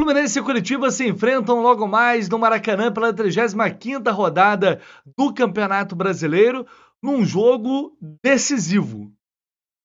Fluminense e Curitiba se enfrentam logo mais no Maracanã pela 35ª rodada do Campeonato Brasileiro, num jogo decisivo.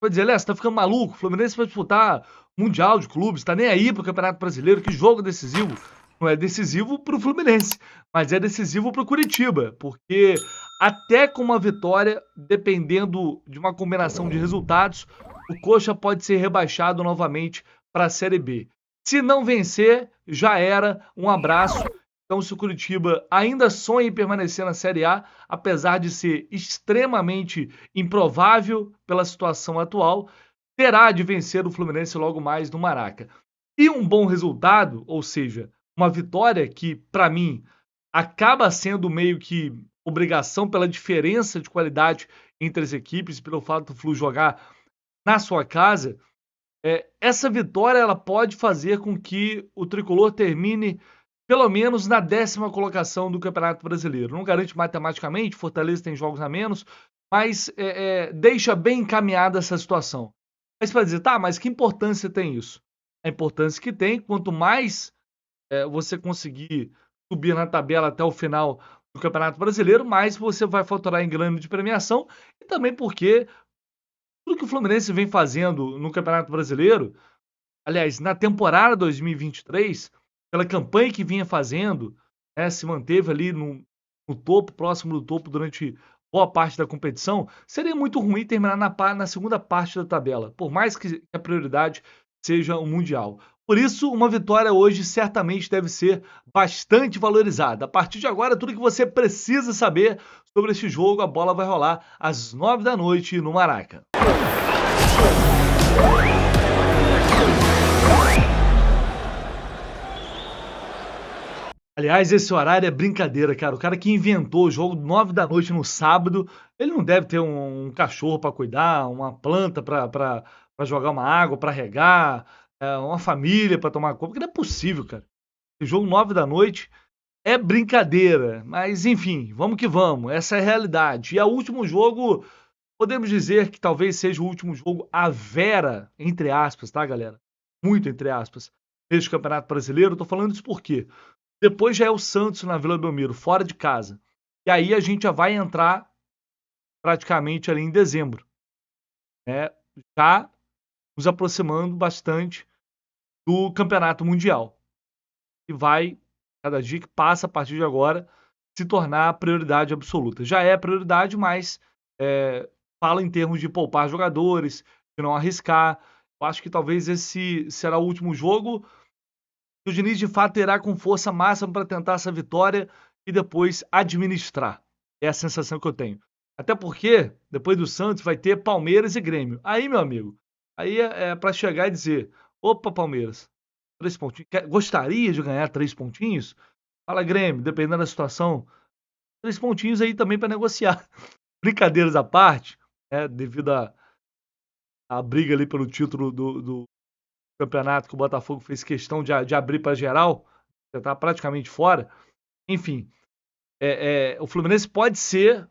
Vai dizer, Léo, você tá ficando maluco? O Fluminense vai disputar Mundial de Clubes, tá nem aí pro Campeonato Brasileiro, que jogo decisivo. Não é decisivo pro Fluminense, mas é decisivo pro Curitiba, porque até com uma vitória, dependendo de uma combinação de resultados, o Coxa pode ser rebaixado novamente para a Série B. Se não vencer, já era. Um abraço. Então, se o Curitiba ainda sonha em permanecer na Série A, apesar de ser extremamente improvável pela situação atual, terá de vencer o Fluminense logo mais no Maraca. E um bom resultado, ou seja, uma vitória que, para mim, acaba sendo meio que obrigação pela diferença de qualidade entre as equipes, pelo fato do Flu jogar na sua casa, essa vitória ela pode fazer com que o Tricolor termine pelo menos na 10ª colocação do Campeonato Brasileiro. Não garante matematicamente, Fortaleza tem jogos a menos, mas deixa bem encaminhada essa situação. Mas para dizer, tá, mas que importância tem isso? A importância que tem, quanto mais você conseguir subir na tabela até o final do Campeonato Brasileiro, mais você vai faturar em grana de premiação, e também porque tudo que o Fluminense vem fazendo no Campeonato Brasileiro, aliás, na temporada 2023, pela campanha que vinha fazendo, se manteve ali no topo, próximo do topo durante boa parte da competição, seria muito ruim terminar na segunda parte da tabela, por mais que a prioridade seja o Mundial. Por isso, uma vitória hoje certamente deve ser bastante valorizada. A partir de agora, tudo que você precisa saber sobre este jogo, a bola vai rolar às 9 da noite no Maraca. Aliás, esse horário é brincadeira, cara. O cara que inventou o jogo 9 da noite no sábado, ele não deve ter um cachorro para cuidar, uma planta para jogar uma água, para regar, uma família para tomar conta, porque não é possível, cara. Esse jogo 9 da noite é brincadeira, mas enfim, vamos que vamos. Essa é a realidade. E é o último jogo, podemos dizer que talvez seja o último jogo à vera, entre aspas, tá, galera? Muito entre aspas, neste Campeonato Brasileiro. Eu tô falando isso por quê? Depois já é o Santos na Vila Belmiro, fora de casa. E aí a gente já vai entrar praticamente ali em dezembro, né? Já nos aproximando bastante do Campeonato Mundial. E vai, cada dia que passa a partir de agora, se tornar prioridade absoluta. Já é prioridade, mas fala em termos de poupar jogadores, de não arriscar. Eu acho que talvez esse será o último jogo. O Diniz, de fato, terá com força máxima para tentar essa vitória e depois administrar. É a sensação que eu tenho. Até porque, depois do Santos, vai ter Palmeiras e Grêmio. Aí, meu amigo, aí é para chegar e dizer, opa, Palmeiras, 3 pontinhos. Gostaria de ganhar 3 pontinhos? Fala, Grêmio, dependendo da situação. 3 pontinhos aí também para negociar. Brincadeiras à parte, devido à briga ali pelo título do campeonato que o Botafogo fez questão de abrir para geral, já está praticamente fora. Enfim, o Fluminense pode ser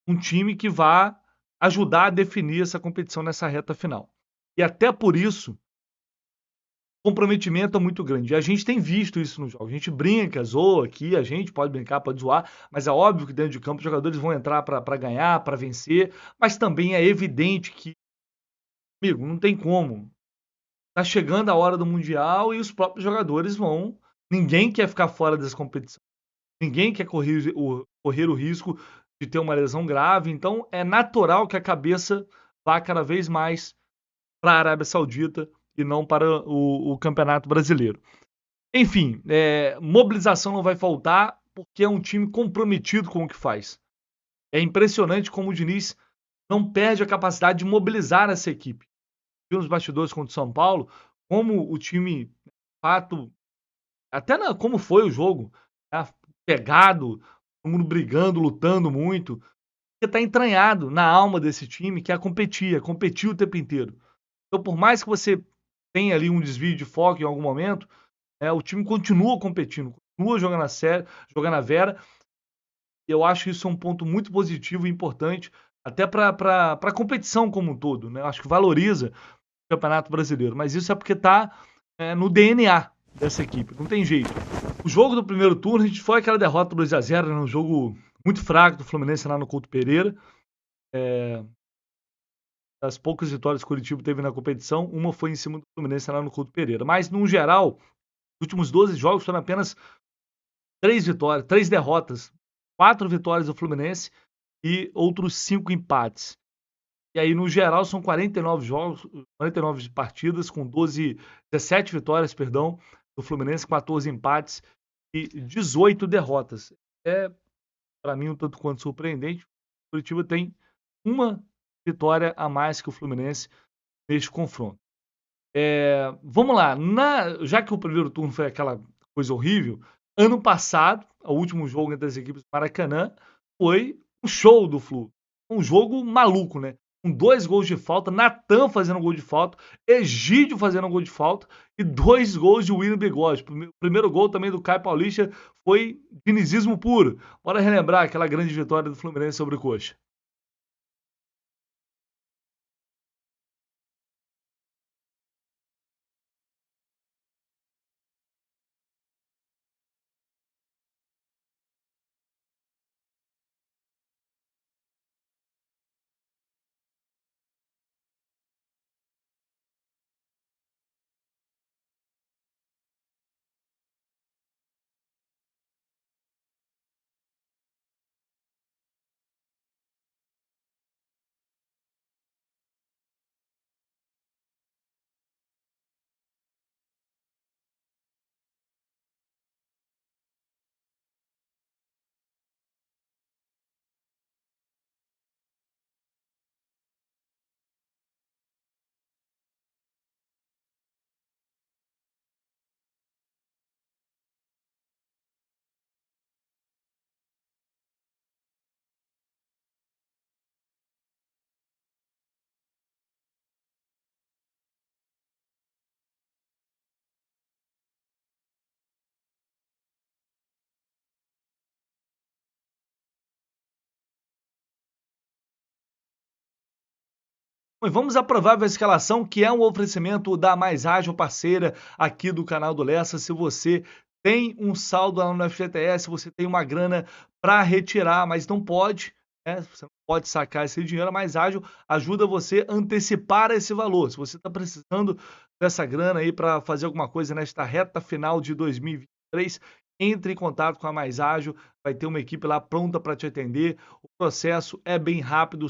um time que vá ajudar a definir essa competição nessa reta final. E até por isso, o comprometimento é muito grande. E a gente tem visto isso no jogo. A gente brinca, zoa aqui, a gente pode brincar, pode zoar, mas é óbvio que dentro de campo os jogadores vão entrar para ganhar, para vencer, mas também é evidente que, amigo, não tem como. Tá chegando a hora do Mundial e os próprios jogadores vão. Ninguém quer ficar fora dessa competição. Ninguém quer correr o risco de ter uma lesão grave. Então, é natural que a cabeça vá cada vez mais para a Arábia Saudita e não para o Campeonato Brasileiro. Enfim, mobilização não vai faltar porque é um time comprometido com o que faz. É impressionante como o Diniz não perde a capacidade de mobilizar essa equipe. Nos bastidores contra o São Paulo, como o time, de fato, até como foi o jogo, né? Pegado, todo mundo brigando, lutando muito, porque está entranhado na alma desse time que é competir o tempo inteiro. Então, por mais que você tenha ali um desvio de foco em algum momento, o time continua competindo, continua jogando a sério, jogando a vera. Eu acho isso um ponto muito positivo e importante, até para a competição como um todo, né? Eu acho que valoriza Campeonato Brasileiro, mas isso é porque está no DNA. dessa equipe, não tem jeito. O jogo do primeiro turno, a gente foi aquela derrota 2-0, né, um jogo muito fraco do Fluminense lá no Couto Pereira. Das poucas vitórias que o Curitiba teve na competição, uma foi em cima do Fluminense lá no Couto Pereira. Mas, no geral, os últimos 12 jogos foram apenas 3 vitórias, 3 derrotas, 4 vitórias do Fluminense e outros 5 empates. E aí, no geral, são 49 jogos, 49 partidas, com 17 vitórias, perdão, do Fluminense, 14 empates e 18 derrotas. É, para mim, um tanto quanto surpreendente. O Curitiba tem uma vitória a mais que o Fluminense neste confronto. Vamos lá, já que o primeiro turno foi aquela coisa horrível, ano passado, o último jogo entre as equipes do Maracanã, foi um show do Flu. Um jogo maluco, né? Com 2 gols de falta, Natan fazendo um gol de falta, Egídio fazendo um gol de falta e 2 gols de William Bigode. O primeiro gol também do Caio Paulista foi dinizismo puro. Bora relembrar aquela grande vitória do Fluminense sobre o Coxa. Vamos à provável escalação, que é um oferecimento da Mais Ágil, parceira aqui do canal do Lessa. Se você tem um saldo lá no FGTS, você tem uma grana para retirar, mas não pode, né? Você não pode sacar esse dinheiro. A Mais Ágil ajuda você a antecipar esse valor. Se você está precisando dessa grana aí para fazer alguma coisa nesta reta final de 2023, entre em contato com a Mais Ágil, vai ter uma equipe lá pronta para te atender. O processo é bem rápido,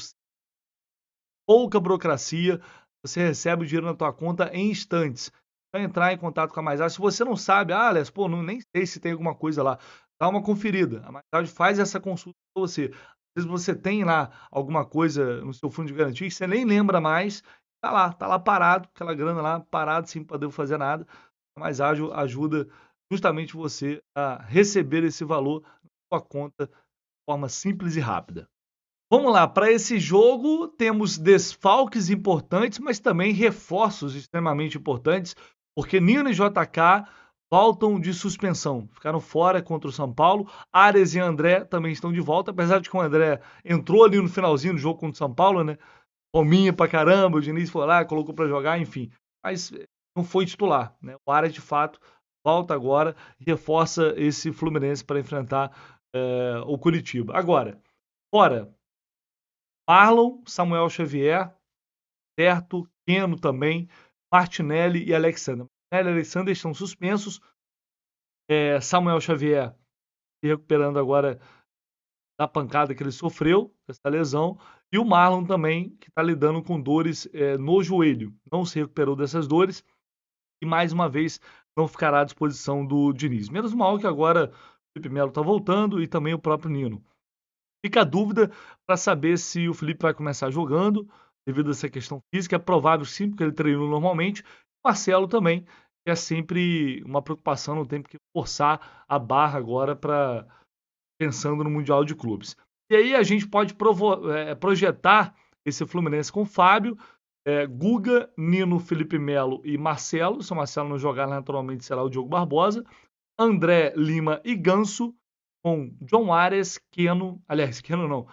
pouca burocracia, você recebe o dinheiro na tua conta em instantes. Para entrar em contato com a Mais Ágil, se você não sabe, Alex, pô, nem sei se tem alguma coisa lá, dá uma conferida. A Mais Ágil faz essa consulta para você. Às vezes você tem lá alguma coisa no seu fundo de garantia que você nem lembra mais, tá lá parado, aquela grana lá parado sem poder fazer nada. A Mais Ágil ajuda justamente você a receber esse valor na sua conta de forma simples e rápida. Vamos lá, para esse jogo temos desfalques importantes, mas também reforços extremamente importantes, porque Nino e JK voltam de suspensão, ficaram fora contra o São Paulo. Ares e André também estão de volta, apesar de que o André entrou ali no finalzinho do jogo contra o São Paulo, né? Fominha pra caramba, o Diniz foi lá, colocou para jogar, enfim, mas não foi titular, né? O Ares de fato volta agora e reforça esse Fluminense para enfrentar o Curitiba. Agora, fora Marlon, Samuel Xavier, certo, Keno também, Martinelli e Alexander. Martinelli e Alexander estão suspensos. Samuel Xavier se recuperando agora da pancada que ele sofreu, dessa lesão. E o Marlon também, que está lidando com dores no joelho. Não se recuperou dessas dores. E mais uma vez não ficará à disposição do Diniz. Menos mal que agora o Felipe Melo está voltando e também o próprio Nino. Fica a dúvida para saber se o Felipe vai começar jogando, devido a essa questão física. É provável sim, porque ele treinou normalmente. O Marcelo também, que é sempre uma preocupação, não tem que forçar a barra agora para pensando no Mundial de Clubes. E aí a gente pode projetar esse Fluminense com Fábio, Guga, Nino, Felipe Melo e Marcelo. Se o Marcelo não jogar, naturalmente será o Diogo Barbosa. André, Lima e Ganso, com John Ares, Keno, aliás, Keno não,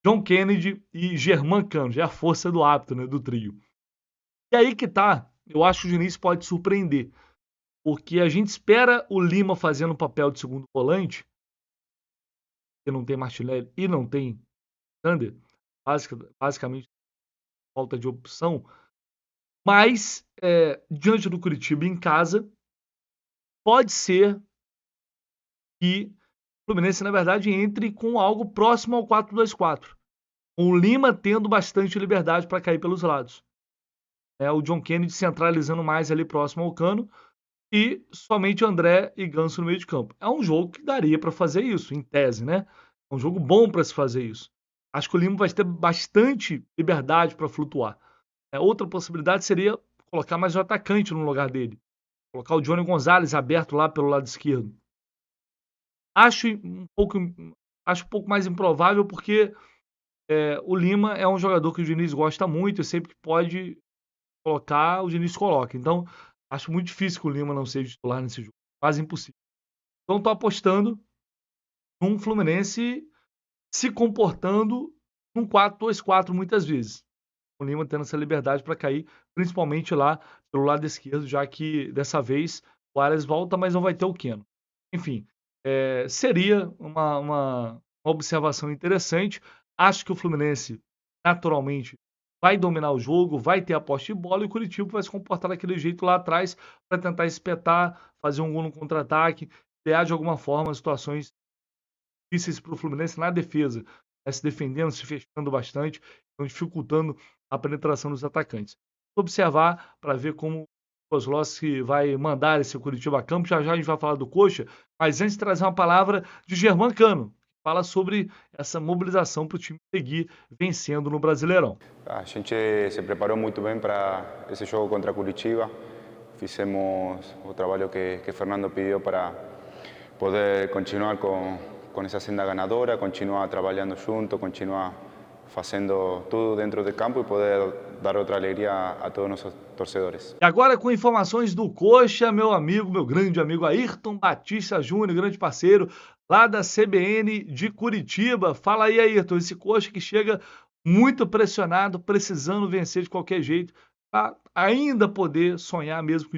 John Kennedy e Germán Cano, já é a força do hábito, né, do trio. E aí que tá, eu acho que o Diniz pode surpreender. porque a gente espera o Lima fazendo o papel de segundo volante, que não tem Martinelli e não tem Sander, basicamente falta de opção, mas diante do Curitiba em casa, pode ser que o Fluminense, na verdade, entre com algo próximo ao 4-2-4, com o Lima tendo bastante liberdade para cair pelos lados. O John Kennedy centralizando mais ali próximo ao Cano e somente André e Ganso no meio de campo. É um jogo que daria para fazer isso, em tese, né? É um jogo bom para se fazer isso. Acho que o Lima vai ter bastante liberdade para flutuar. Outra possibilidade seria colocar mais um atacante no lugar dele. Colocar o Johnny Gonzalez aberto lá pelo lado esquerdo. Acho um pouco mais improvável porque o Lima é um jogador que o Diniz gosta muito e sempre que pode colocar, o Diniz coloca. Então, acho muito difícil que o Lima não seja titular nesse jogo. Quase impossível. Então, estou apostando num Fluminense se comportando num 4-2-4 muitas vezes. O Lima tendo essa liberdade para cair, principalmente lá pelo lado esquerdo, já que dessa vez o Arias volta, mas não vai ter o Keno. Enfim, seria uma observação interessante. Acho que o Fluminense, naturalmente, vai dominar o jogo, vai ter a posse de bola e o Curitiba vai se comportar daquele jeito lá atrás para tentar espetar, fazer um gol no contra-ataque, criar de alguma forma situações difíceis para o Fluminense na defesa, se defendendo, se fechando bastante, então dificultando a penetração dos atacantes. Observar para ver como o Kozlowski vai mandar esse Curitiba a campo. Já já a gente vai falar do Coxa, mas antes de trazer uma palavra de Germán Cano, que fala sobre essa mobilização para o time seguir vencendo no Brasileirão. A gente se preparou muito bem para esse jogo contra Curitiba. Fizemos o trabalho que Fernando pediu para poder continuar com essa senda ganadora, continuar trabalhando junto, continuar fazendo tudo dentro do campo e poder dar outra alegria a todos os nossos torcedores. E agora com informações do Coxa, meu amigo, meu grande amigo Ayrton Batista Júnior, grande parceiro lá da CBN de Curitiba. Fala aí, Ayrton, esse Coxa que chega muito pressionado, precisando vencer de qualquer jeito, para ainda poder sonhar mesmo com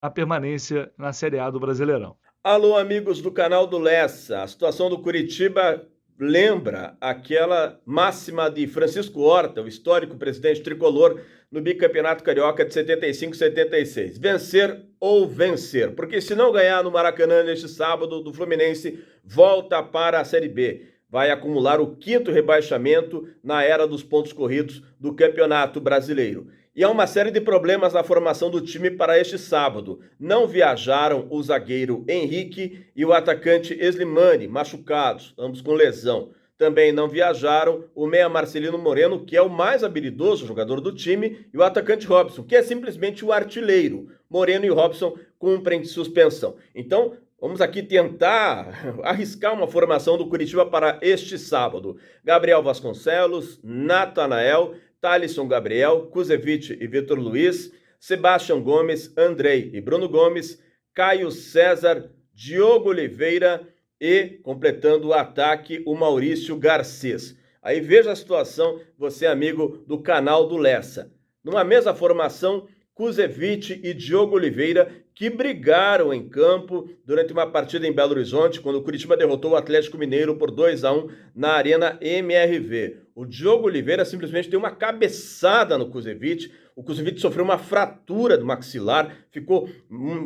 a permanência na Série A do Brasileirão. Alô, amigos do canal do Lessa. A situação do Curitiba lembra aquela máxima de Francisco Horta, o histórico presidente tricolor, no bicampeonato carioca de 75-76. Vencer ou vencer. Porque se não ganhar no Maracanã neste sábado, do Fluminense volta para a Série B. Vai acumular o 5º rebaixamento na era dos pontos corridos do Campeonato Brasileiro. E há uma série de problemas na formação do time para este sábado. Não viajaram o zagueiro Henrique e o atacante Slimani, machucados, ambos com lesão. Também não viajaram o meia Marcelino Moreno, que é o mais habilidoso jogador do time, e o atacante Robson, que é simplesmente o artilheiro. Moreno e Robson cumprem suspensão. Então, vamos aqui tentar arriscar uma formação do Curitiba para este sábado. Gabriel Vasconcelos, Natanael, Thalisson Gabriel, Kusevich e Vitor Luiz, Sebastião Gomes, Andrei e Bruno Gomes, Caio César, Diogo Oliveira e, completando o ataque, o Maurício Garcês. Aí veja a situação, você amigo do canal do Lessa. Numa mesma formação, Kusevich e Diogo Oliveira, que brigaram em campo durante uma partida em Belo Horizonte, quando o Curitiba derrotou o Atlético Mineiro por 2-1 na Arena MRV. O Diogo Oliveira simplesmente deu uma cabeçada no Kusevich. O Kusevich sofreu uma fratura do maxilar, ficou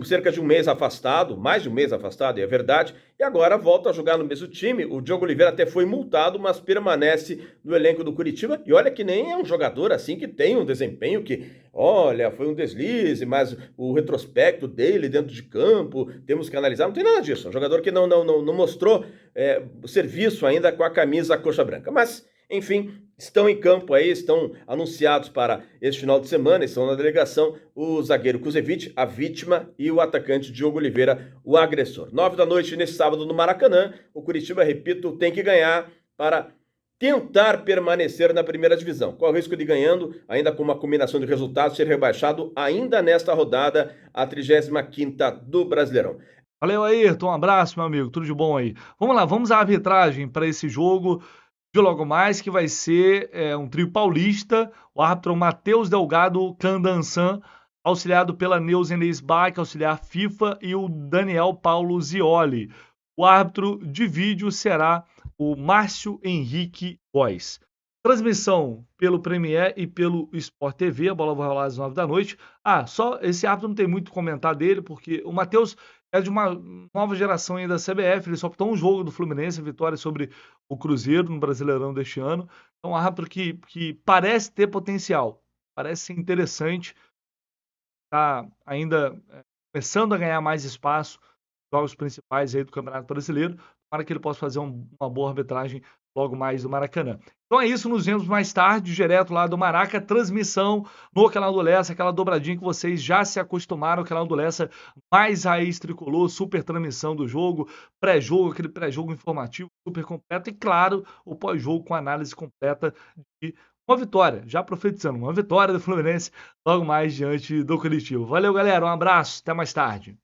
cerca de um mês afastado, mais de um mês afastado, é verdade, e agora volta a jogar no mesmo time. O Diogo Oliveira até foi multado, mas permanece no elenco do Curitiba. E olha que nem é um jogador assim que tem um desempenho que, olha, foi um deslize, mas o retrospecto dele dentro de campo, temos que analisar, não tem nada disso. É um jogador que não mostrou serviço ainda com a camisa coxa branca. Mas, enfim, estão em campo aí, estão anunciados para este final de semana, estão na delegação o zagueiro Kusevich, a vítima, e o atacante Diogo Oliveira, o agressor. 9h nesse sábado no Maracanã, o Curitiba, repito, tem que ganhar para tentar permanecer na primeira divisão. Qual o risco de ganhando, ainda com uma combinação de resultados, ser rebaixado ainda nesta rodada, a 35ª do Brasileirão. Valeu, Ayrton, um abraço, meu amigo, tudo de bom aí. Vamos lá, vamos à arbitragem para esse jogo de logo mais, que vai ser um trio paulista, o árbitro Matheus Delgado Candansan, auxiliado pela Neuza Inês Bach, auxiliar FIFA, e o Daniel Paulo Zioli. O árbitro de vídeo será o Márcio Henrique Góes. Transmissão pelo Premier e pelo Sport TV, a bola vai rolar às 9 da noite. Só esse árbitro não tem muito a comentar dele, porque o Matheus é de uma nova geração ainda da CBF, ele só optou um jogo do Fluminense, vitória sobre o Cruzeiro no Brasileirão deste ano. É um árbitro que parece ter potencial, parece ser interessante, está ainda começando a ganhar mais espaço nos jogos principais aí do Campeonato Brasileiro, para que ele possa fazer uma boa arbitragem logo mais do Maracanã. Então é isso, nos vemos mais tarde, direto lá do Maraca, transmissão no canal do Lessa, aquela dobradinha que vocês já se acostumaram, o canal do Lessa mais raiz tricolor, super transmissão do jogo, pré-jogo, aquele pré-jogo informativo super completo e, claro, o pós-jogo com análise completa de uma vitória, já profetizando, uma vitória do Fluminense logo mais diante do Curitiba. Valeu, galera, um abraço, até mais tarde.